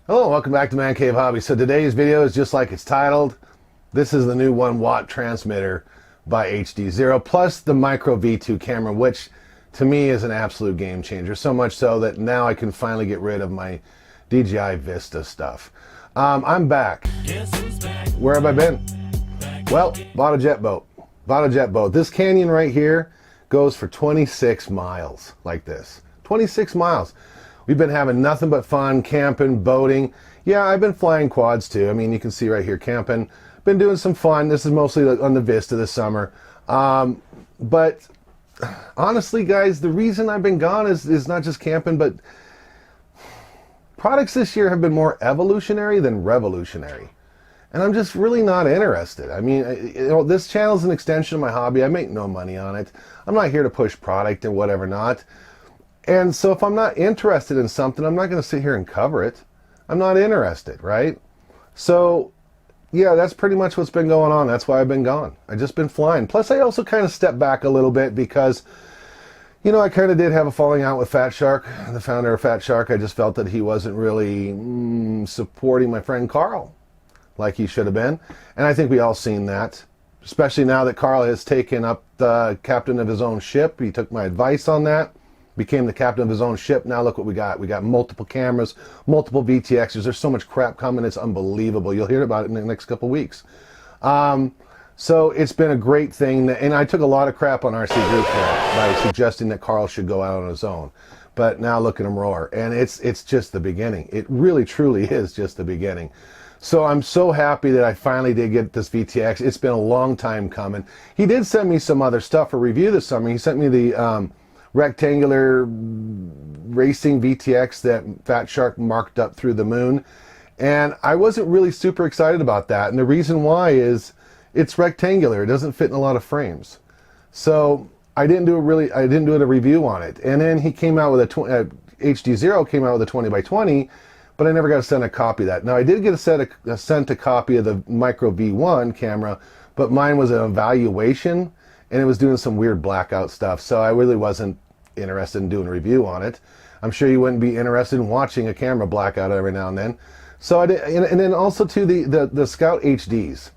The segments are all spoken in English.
Hello, welcome back to Man Cave Hobby. So today's video is just like it's titled. This is the new 1-watt transmitter by HDZero plus the Micro V2 camera, which to me is an absolute game changer. So much so that now I can finally get rid of my DJI Vista stuff. I'm back. Where have I been? Well, bought a jet boat. This canyon right here goes for 26 miles like this. 26 miles. We've been having nothing but fun, camping, boating. Yeah, I've been flying quads too. I mean, you can see right here, camping. Been doing some fun. This is mostly on the Vista this summer. But honestly, guys, the reason I've been gone is not just camping, but products this year have been more evolutionary than revolutionary. And I'm just really not interested. I mean, this channel is an extension of my hobby. I make no money on it. I'm not here to push product or whatever not. And so if I'm not interested in something, I'm not going to sit here and cover it. I'm not interested, right? So, yeah, that's pretty much what's been going on. That's why I've been gone. I've just been flying. Plus, I also kind of stepped back a little bit because, you know, I kind of did have a falling out with Fat Shark, the founder of Fat Shark. I just felt that he wasn't really supporting my friend Carl like he should have been. And I think we all seen that, especially now that Carl has taken up the captain of his own ship. He took my advice on that. Became the captain of his own ship. Now look what we got. We got multiple cameras, multiple VTXs. There's so much crap coming. It's unbelievable. You'll hear about it in the next couple weeks. So it's been a great thing. And I took a lot of crap on RC Group by suggesting that Carl should go out on his own. But now look at him roar. And it's just the beginning. It really, truly is just the beginning. So I'm so happy that I finally did get this VTX. It's been a long time coming. He did send me some other stuff for review this summer. He sent me the rectangular racing VTX that Fat Shark marked up through the moon, and I wasn't really super excited about that. And the reason why is it's rectangular. It doesn't fit in a lot of frames, so I didn't do a review on it. And then he came out with HDZero came out with a 20 by 20, but I never got to send a copy of that. Now I did get sent a copy of the Micro V1 camera, but mine was an evaluation. And it was doing some weird blackout stuff, so I really wasn't interested in doing a review on it. I'm sure you wouldn't be interested in watching a camera blackout every now and then. So I did, and then also too the Scout HDs.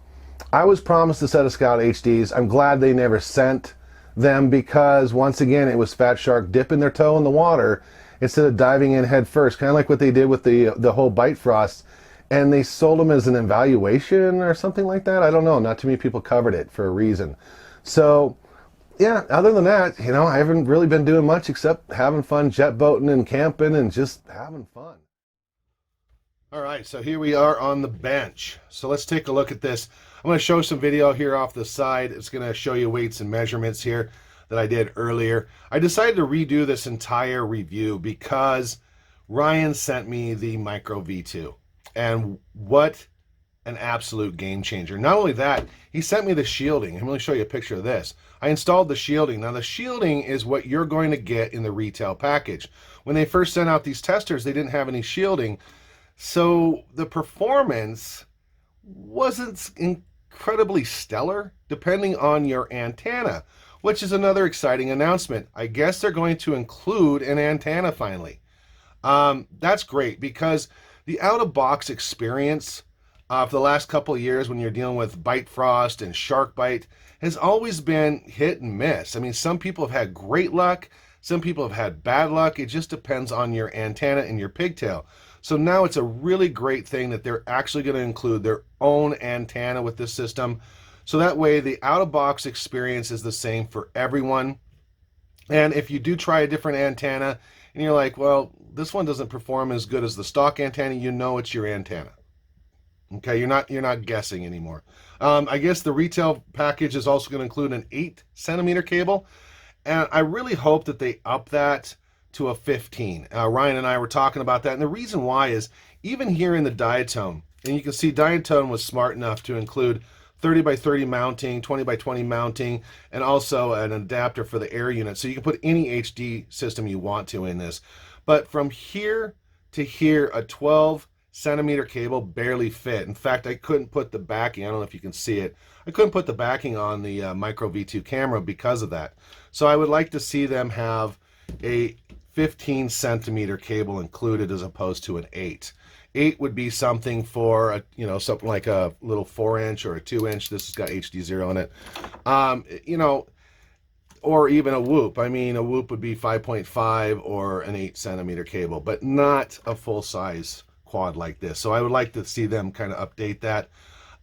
I was promised a set of Scout HDs. I'm glad they never sent them because once again it was Fat Shark dipping their toe in the water instead of diving in head first, kind of like what they did with the whole Bite Frost. And they sold them as an evaluation or something like that. I don't know. Not too many people covered it for a reason. So, yeah, other than that, you know, I haven't really been doing much except having fun jet boating and camping and just having fun. All right, so here we are on the bench. So let's take a look at this. I'm going to show some video here off the side. It's going to show you weights and measurements here that I did earlier. I decided to redo this entire review because Ryan sent me the Micro V2. And what an absolute game changer. Not only that, he sent me the shielding. I'm going to show you a picture of this. I installed the shielding. Now the shielding is what you're going to get in the retail package. When they first sent out these testers, they didn't have any shielding. So the performance wasn't incredibly stellar depending on your antenna, which is another exciting announcement. I guess they're going to include an antenna finally. That's great because the out-of-box experience for the last couple of years when you're dealing with Bite Frost and Shark Bite has always been hit and miss. I mean, some people have had great luck, some people have had bad luck. It just depends on your antenna and your pigtail. So now it's a really great thing that they're actually going to include their own antenna with this system. So that way the out-of-box experience is the same for everyone. And if you do try a different antenna and you're like, well, this one doesn't perform as good as the stock antenna, you know it's your antenna. Okay, you're not guessing anymore. I guess the retail package is also going to include an 8-centimeter cable, and I really hope that they up that to a 15. Ryan and I were talking about that, and the reason why is even here in the Diatone, and you can see Diatone was smart enough to include 30 by 30 mounting, 20 by 20 mounting, and also an adapter for the air unit, so you can put any HD system you want to in this. But from here to here, a 12-centimeter cable barely fit. In fact, I couldn't put the backing, I don't know if you can see it, I couldn't put the backing on the Micro V2 camera because of that. So I would like to see them have a 15 centimeter cable included as opposed to an 8. 8 would be something for a, you know, something like a little 4-inch or a 2-inch. This has got HDZero in it. You know, or even a whoop. I mean, a whoop would be 5.5 or an 8 centimeter cable, but not a full size quad like this. So I would like to see them kind of update that.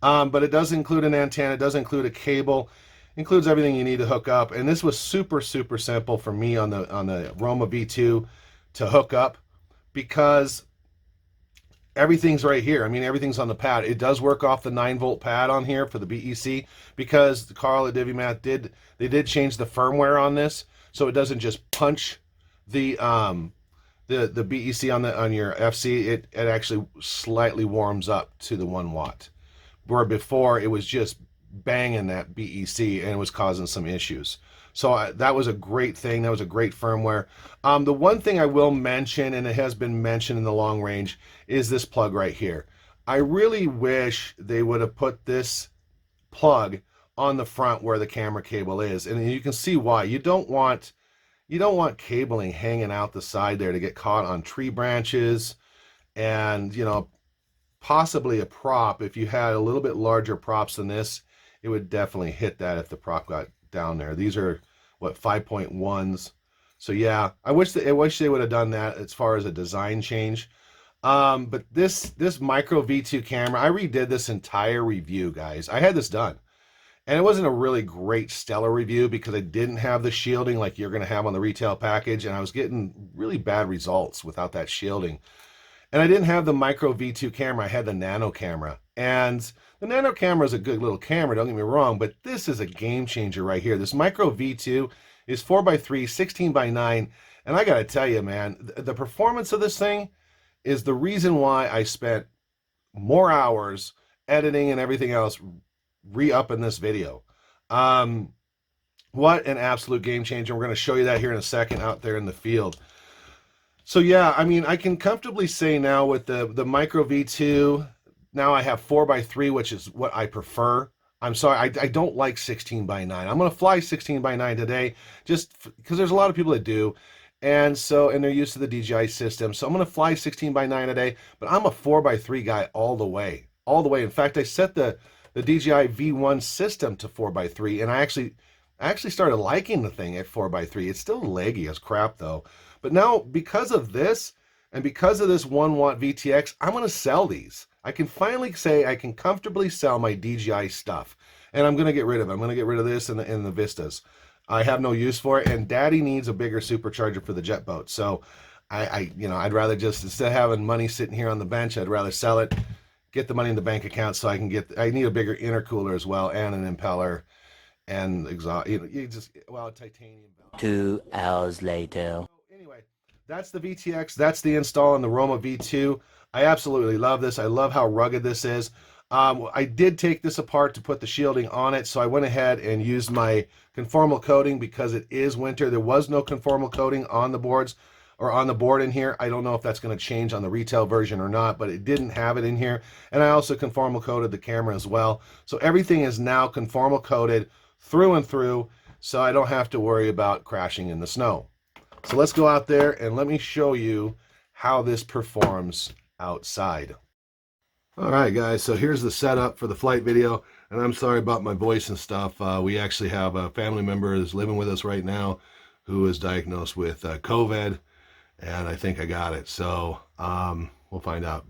But it does include an antenna, it does include a cable, includes everything you need to hook up. And this was super simple for me on the Roma V2 to hook up, because everything's right here. I mean, everything's on the pad. It does work off the 9-volt pad on here for the BEC, because Carl at Dimimath did change the firmware on this, so it doesn't just punch the BEC on your FC. It actually slightly warms up to the 1 watt, where before it was just banging that BEC and it was causing some issues. So that was a great thing. That was a great firmware. The one thing I will mention, and it has been mentioned in the long range, is this plug right here. I really wish they would have put this plug on the front where the camera cable is, and you can see why. You don't want cabling hanging out the side there to get caught on tree branches, and you know, possibly a prop. If you had a little bit larger props than this, it would definitely hit that if the prop got down there. These are what, 5.1s. So yeah, I wish they would have done that as far as a design change. But this micro V2 camera, I redid this entire review, guys. I had this done, and it wasn't a really great stellar review because I didn't have the shielding like you're going to have on the retail package, and I was getting really bad results without that shielding. And I didn't have the micro V2 camera, I had the nano camera. And the nano camera is a good little camera, don't get me wrong, but this is a game changer right here. This micro V2 is 4x3, 16x9, and I gotta tell you, man, the performance of this thing is the reason why I spent more hours editing and everything else re-upping this video. What an absolute game changer. We're gonna show you that here in a second out there in the field. So yeah, I mean, I can comfortably say now with the micro V2, now I have 4x3, which is what I prefer. I'm sorry, I don't like 16x9. I'm going to fly 16x9 today just because there's a lot of people that do. And they're used to the DJI system. So I'm going to fly 16x9 today, but I'm a 4x3 guy all the way. All the way. In fact, I set the DJI V1 system to 4x3, and I actually started liking the thing at 4x3. It's still leggy as crap though. But now, because of this, and because of this 1 watt VTX, I'm going to sell these. I can finally say I can comfortably sell my DJI stuff. And I'm going to get rid of it. I'm going to get rid of this and the Vistas. I have no use for it, and Daddy needs a bigger supercharger for the jet boat. So I'd rather just, instead of having money sitting here on the bench, I'd rather sell it, get the money in the bank account so I need a bigger intercooler as well, and an impeller, and exhaust, titanium belt. 2 hours later. Anyway, that's the VTX. That's the install on the Roma V2. I absolutely love this. I love how rugged this is. I did take this apart to put the shielding on it, so I went ahead and used my conformal coating because it is winter. There was no conformal coating on the boards or on the board in here. I don't know if that's going to change on the retail version or not, but it didn't have it in here. And I also conformal coated the camera as well. So everything is now conformal coated through and through, so I don't have to worry about crashing in the snow. So let's go out there and let me show you how this performs outside. All right, guys, so here's the setup for the flight video, and I'm sorry about my voice and stuff. We actually have a family member who's living with us right now who is diagnosed with COVID, and I think I got it. So we'll find out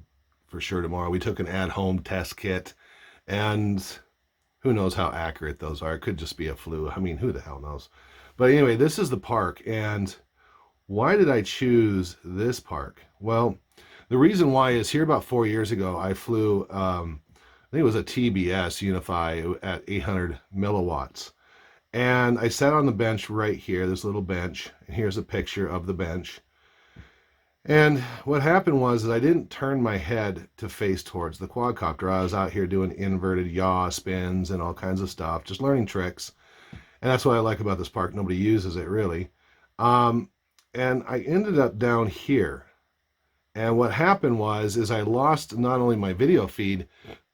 for sure tomorrow. We took an at-home test kit, and who knows how accurate those are. It could just be a flu. I mean, who the hell knows? But anyway, this is the park, and why did I choose this park? Well, the reason why is here about 4 years ago, I flew, I think it was a TBS Unify at 800 milliwatts. And I sat on the bench right here, this little bench, and here's a picture of the bench. And what happened was I didn't turn my head to face towards the quadcopter. I was out here doing inverted yaw spins and all kinds of stuff, just learning tricks. And that's what I like about this park. Nobody uses it really. And I ended up down here. And what happened is I lost not only my video feed,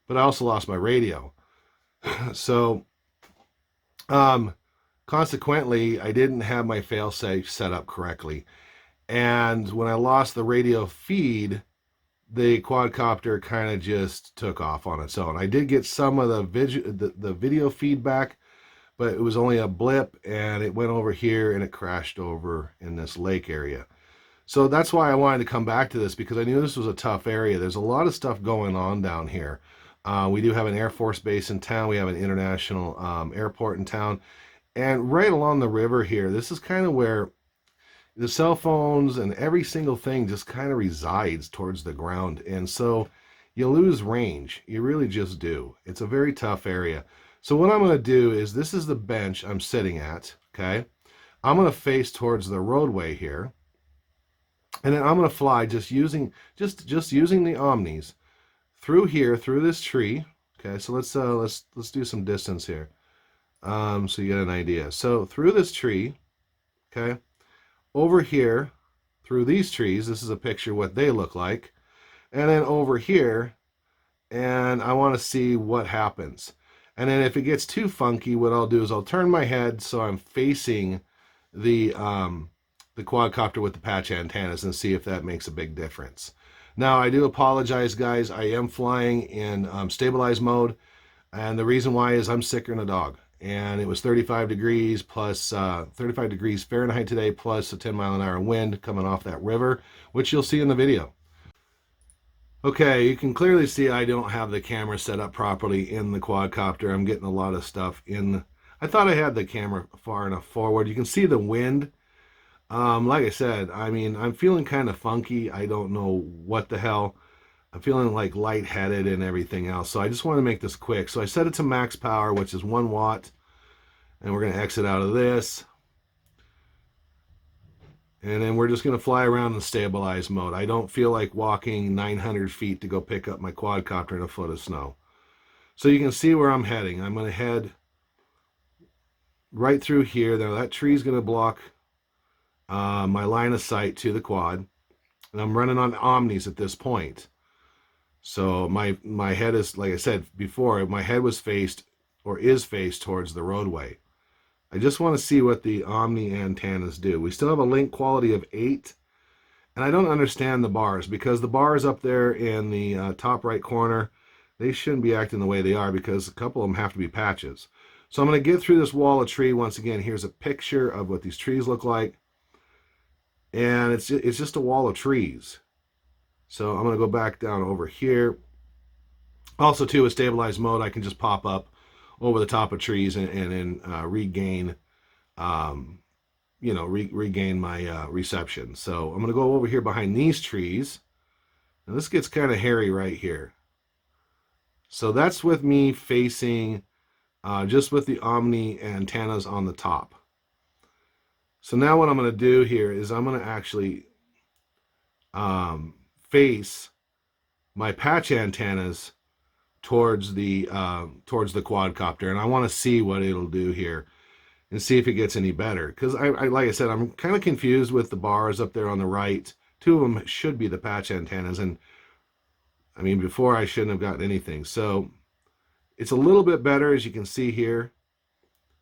but I also lost my radio. So consequently, I didn't have my failsafe set up correctly. And when I lost the radio feed, the quadcopter kind of just took off on its own. I did get some of the video feedback, but it was only a blip, and it went over here and it crashed over in this lake area. So that's why I wanted to come back to this, because I knew this was a tough area. There's a lot of stuff going on down here. We do have an Air Force base in town. We have an international airport in town. And right along the river here, this is kind of where the cell phones and every single thing just kind of resides towards the ground. And so you lose range. You really just do. It's a very tough area. So what I'm going to do is, this is the bench I'm sitting at, okay? I'm going to face towards the roadway here. And then I'm going to fly just using the Omnis through here, through this tree. Okay, so let's do some distance here. So you get an idea. So through this tree, okay, over here, through these trees, this is a picture of what they look like. And then over here, and I want to see what happens. And then if it gets too funky, what I'll do is I'll turn my head so I'm facing the quadcopter with the patch antennas and see if that makes a big difference. Now, I do apologize, guys. I am flying in stabilized mode, and the reason why is I'm sicker than a dog. And it was 35 degrees plus 35 degrees Fahrenheit today, plus a 10-mile-an-hour wind coming off that river, which you'll see in the video. Okay, you can clearly see I don't have the camera set up properly in the quadcopter. I'm getting a lot of stuff in. I thought I had the camera far enough forward. You can see the wind. Like I said, I mean, I'm feeling kind of funky. I don't know what the hell. I'm feeling like lightheaded and everything else. So I just want to make this quick. So I set it to max power, which is 1 watt. And we're going to exit out of this. And then we're just going to fly around in stabilized mode. I don't feel like walking 900 feet to go pick up my quadcopter in a foot of snow. So you can see where I'm heading. I'm going to head right through here. Now that tree is going to block my line of sight to the quad. And I'm running on Omnis at this point. So my head is, like I said before, my head was faced, or is faced, towards the roadway. I just want to see what the Omni antennas do. We still have a link quality of 8. And I don't understand the bars, because the bars up there in the top right corner, they shouldn't be acting the way they are, because a couple of them have to be patches. So I'm going to get through this wall of tree. Once again, here's a picture of what these trees look like. And it's just a wall of trees. So I'm going to go back down over here. Also, too, with stabilized mode, I can just pop up over the top of trees and regain, regain my reception. So I'm going to go over here behind these trees. And this gets kind of hairy right here. So that's with me facing just with the Omni antennas on the top. So now what I'm going to do here is I'm going to actually face my patch antennas towards the quadcopter, and I want to see what it'll do here and see if it gets any better. Because I like I said, I'm kind of confused with the bars up there on the right. 2 of them should be the patch antennas, and I mean, before I shouldn't have gotten anything. So it's a little bit better, as you can see here,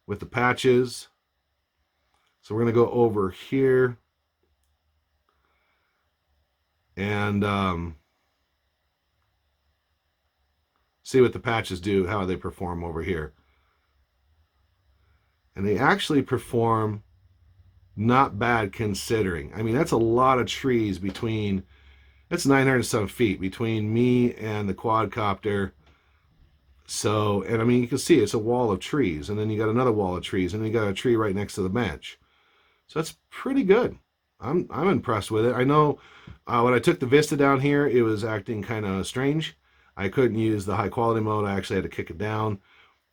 with the patches. So we're going to go over here and see what the patches do, how they perform over here. And they actually perform not bad, considering. I mean, that's a lot of trees between, that's 900 some feet between me and the quadcopter. So, and I mean, you can see it's a wall of trees, and then you got another wall of trees, and then you got a tree right next to the bench. So that's pretty good. I'm impressed with it. I know when I took the Vista down here, it was acting kind of strange. I couldn't use the high quality mode. I actually had to kick it down,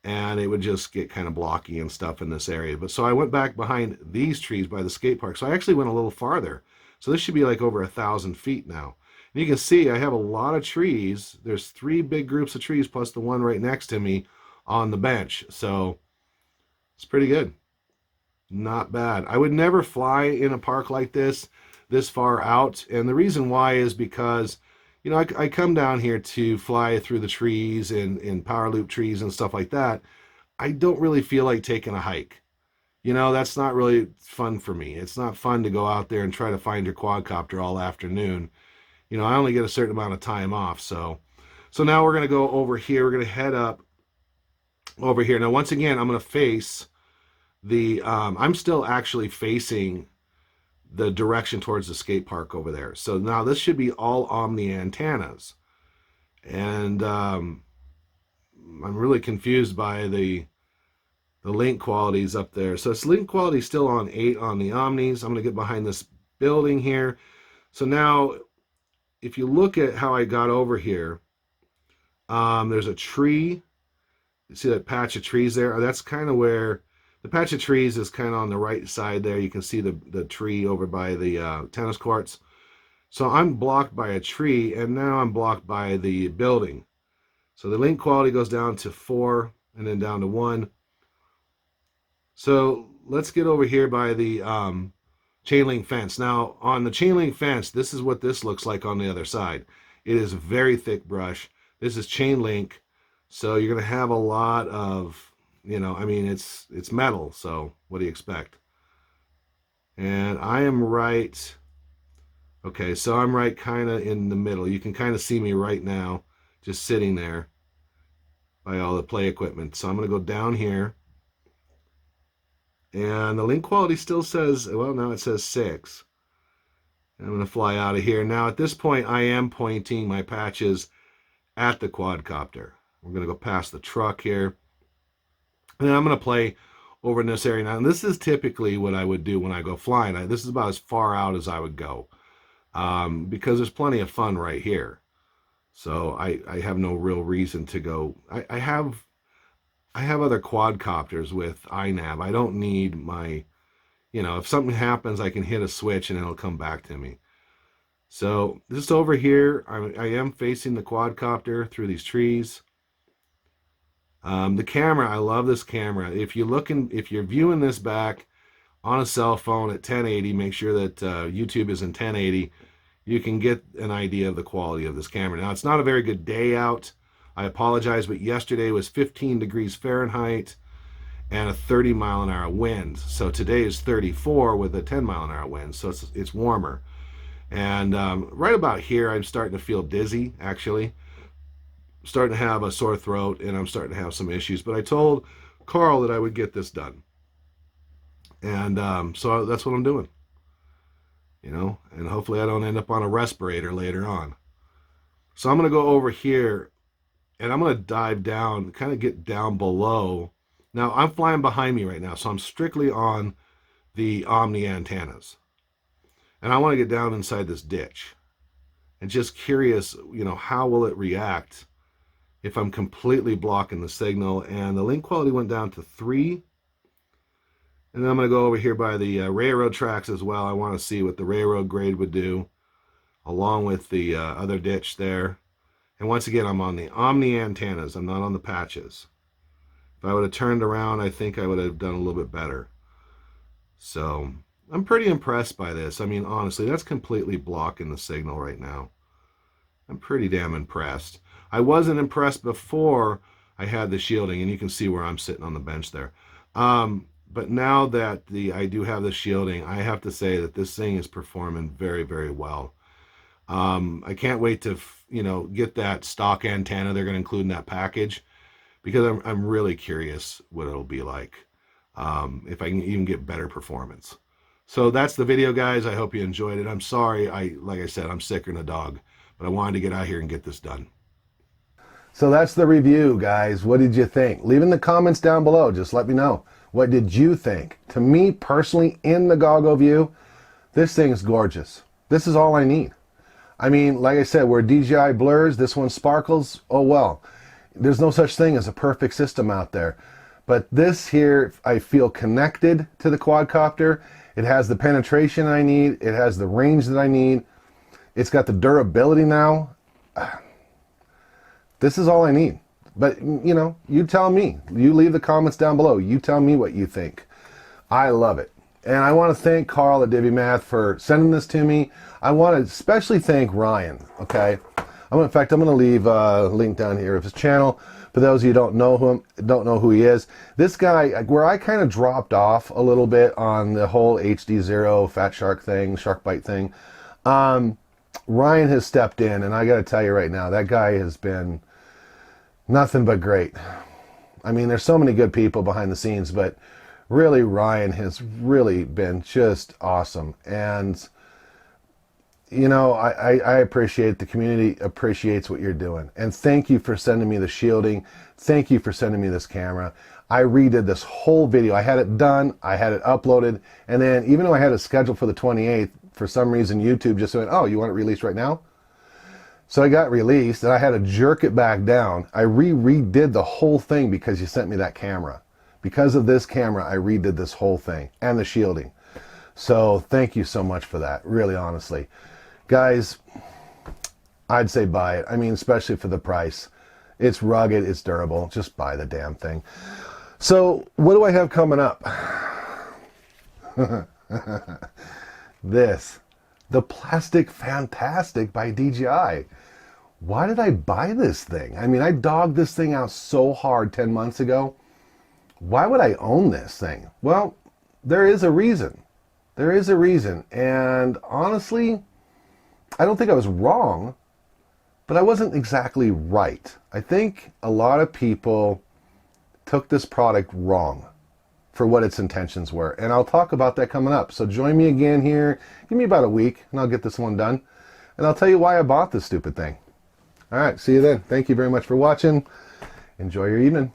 and it would just get kind of blocky and stuff in this area. But so I went back behind these trees by the skate park. So I actually went a little farther. So this should be like over 1,000 feet now. And you can see I have a lot of trees. There's 3 big groups of trees plus the one right next to me on the bench. So it's pretty good. Not bad. I would never fly in a park like this far out. And the reason why is because, you know, I come down here to fly through the trees and power loop trees and stuff like that. I don't really feel like taking a hike. you know, that's not really fun for me. It's not fun to go out there and try to find your quadcopter all afternoon. You know, I only get a certain amount of time off. So now we're going to go over here. We're going to head up over here. Now, once again, I'm going to face the, I'm still actually facing the direction towards the skate park over there. So now this should be all Omni antennas. And I'm really confused by the link qualities up there. So it's link quality still on 8 on the Omnis. I'm going to get behind this building here. So now, if you look at how I got over here, there's a tree. You see that patch of trees there? That's kind of where the patch of trees is kind of on the right side there. You can see the tree over by the tennis courts. So I'm blocked by a tree, and now I'm blocked by the building. So the link quality goes down to 4 and then down to 1. So let's get over here by the chain link fence. Now on the chain link fence, this is what this looks like on the other side. It is a very thick brush. This is chain link, so you're going to have a lot of, you know, I mean, it's metal, so what do you expect? And I am right, okay, so I'm right kind of in the middle. You can kind of see me right now, just sitting there by all the play equipment. So I'm going to go down here. And the link quality still says, well, now it says 6. I'm going to fly out of here. Now, at this point, I am pointing my patches at the quadcopter. We're going to go past the truck here. And then I'm going to play over in this area now. And this is typically what I would do when I go flying. This is about as far out as I would go because there's plenty of fun right here. So I have no real reason to go. I have other quadcopters with iNav. I don't need my, you know, if something happens, I can hit a switch and it'll come back to me. So just over here, I am facing the quadcopter through these trees. The camera, I love this camera. If you're viewing this back on a cell phone at 1080, make sure that YouTube is in 1080. You can get an idea of the quality of this camera. Now, it's not a very good day out. I apologize, but yesterday was 15 degrees Fahrenheit and a 30-mile-an-hour wind. So today is 34 with a 10-mile-an-hour wind, so it's warmer. And right about here, I'm starting to feel dizzy, actually. I'm starting to have a sore throat, and I'm starting to have some issues. But I told Carl that I would get this done. And so that's what I'm doing. You know, and hopefully I don't end up on a respirator later on. So I'm going to go over here, and I'm going to dive down, kind of get down below. Now, I'm flying behind me right now, so I'm strictly on the Omni antennas. And I want to get down inside this ditch. And just curious, you know, how will it react if I'm completely blocking the signal? And the link quality went down to 3. And then I'm going to go over here by the railroad tracks as well. I want to see what the railroad grade would do, along with the other ditch there. And once again, I'm on the Omni antennas. I'm not on the patches. If I would have turned around, I think I would have done a little bit better. So I'm pretty impressed by this. I mean, honestly, that's completely blocking the signal right now. I'm pretty damn impressed. I wasn't impressed before I had the shielding, and you can see where I'm sitting on the bench there. But now that I do have the shielding, I have to say that this thing is performing very, very well. I can't wait to, you know, get that stock antenna they're going to include in that package, because I'm really curious what it'll be like, if I can even get better performance. So that's the video, guys. I hope you enjoyed it. I'm sorry, like I said, I'm sicker than a dog, but I wanted to get out here and get this done. So that's the review, guys. What did you think? Leave in the comments down below. Just let me know. What did you think? To me, personally, in the goggle view, this thing is gorgeous. This is all I need. I mean, like I said, where DJI blurs, this one sparkles, oh well. There's no such thing as a perfect system out there. But this here, I feel connected to the quadcopter. It has the penetration I need. It has the range that I need. It's got the durability now. This is all I need. But, you know, you tell me. You leave the comments down below. You tell me what you think. I love it. And I want to thank Carl at Dimimath for sending this to me. I want to especially thank Ryan, okay? In fact, I'm going to leave a link down here of his channel. For those of you who don't know who he is, this guy, where I kind of dropped off a little bit on the whole HDZero Fat Shark thing, Shark Bite thing, Ryan has stepped in, and I got to tell you right now, that guy has been nothing but great. I mean, there's so many good people behind the scenes, but really Ryan has really been just awesome. And you know, I appreciate, the community appreciates what you're doing. And thank you for sending me the shielding. Thank you for sending me this camera. I redid this whole video. I had it done. I had it uploaded. And then even though I had it scheduled for the 28th, for some reason YouTube just went, oh, you want it released right now? So I got released and I had to jerk it back down. I redid the whole thing because you sent me that camera. Because of this camera, I redid this whole thing and the shielding. So thank you so much for that, really honestly. Guys, I'd say buy it. I mean, especially for the price. It's rugged, it's durable. Just buy the damn thing. So, what do I have coming up? This. The Plastic Fantastic by DJI. Why did I buy this thing? I mean, I dogged this thing out so hard 10 months ago. Why would I own this thing? Well, there is a reason. There is a reason. And honestly, I don't think I was wrong, but I wasn't exactly right. I think a lot of people took this product wrong for what its intentions were. And I'll talk about that coming up. So join me again here. Give me about a week and I'll get this one done. And I'll tell you why I bought this stupid thing. All right, see you then. Thank you very much for watching. Enjoy your evening.